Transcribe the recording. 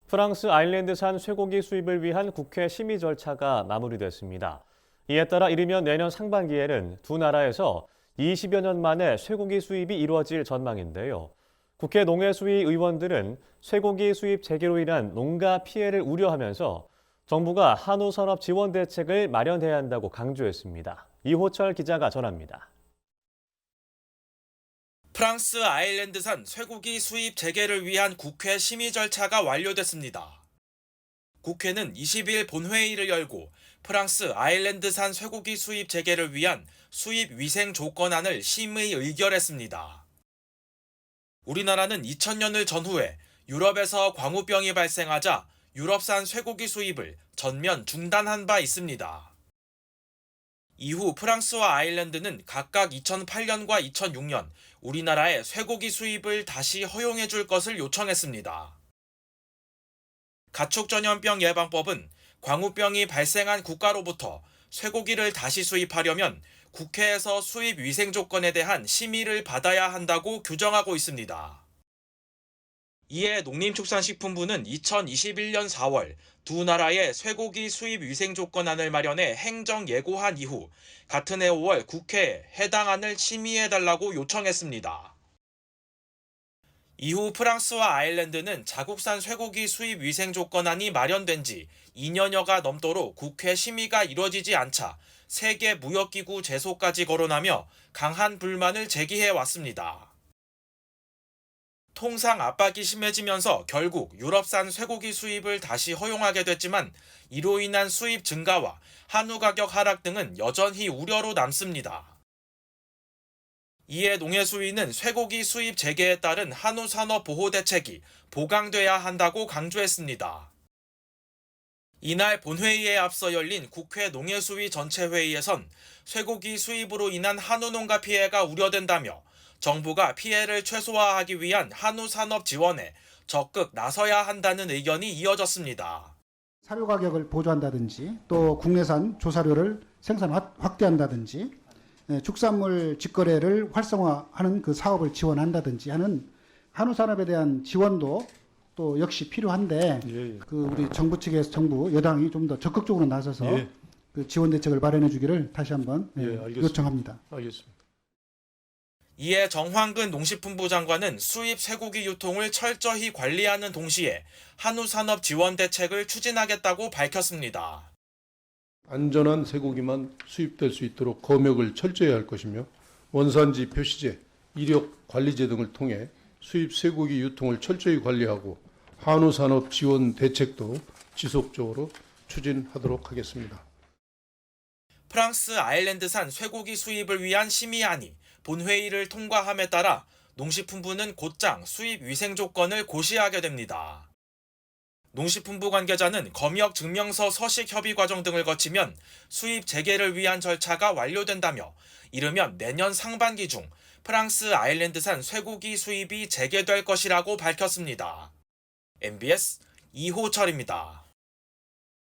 프랑스 아일랜드산 쇠고기 수입을 위한 국회 심의 절차가 마무리됐습니다. 이에 따라 이르면 내년 상반기에는 두 나라에서 20여 년 만에 쇠고기 수입이 이루어질 전망인데요. 국회 농해수위 의원들은 쇠고기 수입 재개로 인한 농가 피해를 우려하면서 정부가 한우 산업 지원 대책을 마련해야 한다고 강조했습니다. 이호철 기자가 전합니다. 프랑스 아일랜드산 쇠고기 수입 재개를 위한 국회 심의 절차가 완료됐습니다. 국회는 20일 본회의를 열고 프랑스 아일랜드산 쇠고기 수입 재개를 위한 수입 위생 조건안을 심의 의결했습니다. 우리나라는 2000년을 전후해 유럽에서 광우병이 발생하자 유럽산 쇠고기 수입을 전면 중단한 바 있습니다. 이후 프랑스와 아일랜드는 각각 2008년과 2006년 우리나라의 쇠고기 수입을 다시 허용해 줄 것을 요청했습니다. 가축전염병 예방법은 광우병이 발생한 국가로부터 쇠고기를 다시 수입하려면 국회에서 수입 위생 조건에 대한 심의를 받아야 한다고 규정하고 있습니다. 이에 농림축산식품부는 2021년 4월 두 나라의 쇠고기 수입 위생 조건안을 마련해 행정 예고한 이후 같은 해 5월 국회에 해당 안을 심의해달라고 요청했습니다. 이후 프랑스와 아일랜드는 자국산 쇠고기 수입 위생 조건안이 마련된 지 2년여가 넘도록 국회 심의가 이뤄지지 않자 세계무역기구 제소까지 거론하며 강한 불만을 제기해 왔습니다. 통상 압박이 심해지면서 결국 유럽산 쇠고기 수입을 다시 허용하게 됐지만 이로 인한 수입 증가와 한우 가격 하락 등은 여전히 우려로 남습니다. 이에 농해수위는 쇠고기 수입 재개에 따른 한우 산업 보호 대책이 보강돼야 한다고 강조했습니다. 이날 본회의에 앞서 열린 국회 농해수위 전체 회의에선 쇠고기 수입으로 인한 한우 농가 피해가 우려된다며 정부가 피해를 최소화하기 위한 한우 산업 지원에 적극 나서야 한다는 의견이 이어졌습니다. 사료 가격을 보조한다든지 또 국내산 조사료를 생산 확대한다든지 축산물 직거래를 활성화하는 그 사업을 지원한다든지 하는 한우 산업에 대한 지원도 또 역시 필요한데 그 우리 정부 측에서 정부 여당이 좀 더 적극적으로 나서서 그 지원 대책을 마련해 주기를 다시 한번 요청합니다. 알겠습니다. 이에 정황근 농식품부 장관은 수입 쇠고기 유통을 철저히 관리하는 동시에 한우 산업 지원 대책을 추진하겠다고 밝혔습니다. 안전한 쇠고기만 수입될 수 있도록 검역을 철저히 할 것이며 원산지 표시제, 이력 관리제 등을 통해 수입 쇠고기 유통을 철저히 관리하고 한우 산업 지원 대책도 지속적으로 추진하도록 하겠습니다. 프랑스 아일랜드산 쇠고기 수입을 위한 심의안이 본회의를 통과함에 따라 농식품부는 곧장 수입 위생 조건을 고시하게 됩니다. 농식품부 관계자는 검역 증명서 서식 협의 과정 등을 거치면 수입 재개를 위한 절차가 완료된다며 이르면 내년 상반기 중 프랑스 아일랜드산 쇠고기 수입이 재개될 것이라고 밝혔습니다. MBS 이호철입니다.